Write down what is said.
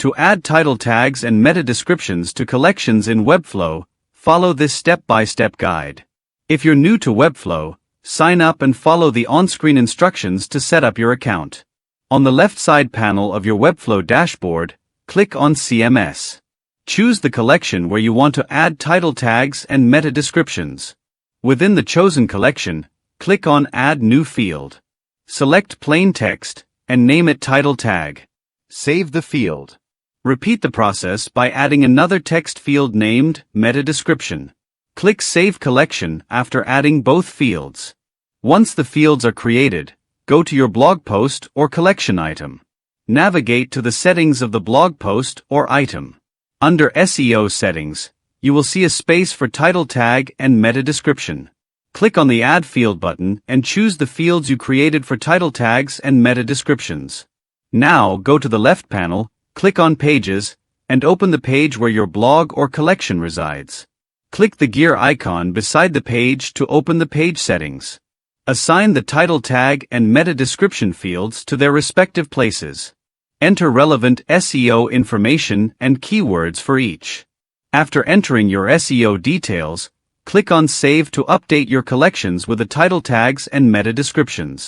To add title tags and meta descriptions to collections in Webflow, follow this step-by-step guide. If you're new to Webflow, sign up and follow the on-screen instructions to set up your account. On the left side panel of your Webflow dashboard, click on CMS. Choose the collection where you want to add title tags and meta descriptions. Within the chosen collection, click on Add New Field. Select plain text and name it title tag. Save the field. Repeat the process by adding another text field named meta description. Click Save Collection after adding both fields. Once the fields are created, go to your blog post or collection item. Navigate to the settings of the blog post or item. Under SEO settings, you will see a space for title tag and meta description. Click on the Add Field button and choose the fields you created for title tags and meta descriptions. Now go to the left panel, click on Pages, and open the page where your blog or collection resides. Click the gear icon beside the page to open the page settings. Assign the title tag and meta description fields to their respective places. Enter relevant SEO information and keywords for each. After entering your SEO details, click on Save to update your collections with the title tags and meta descriptions.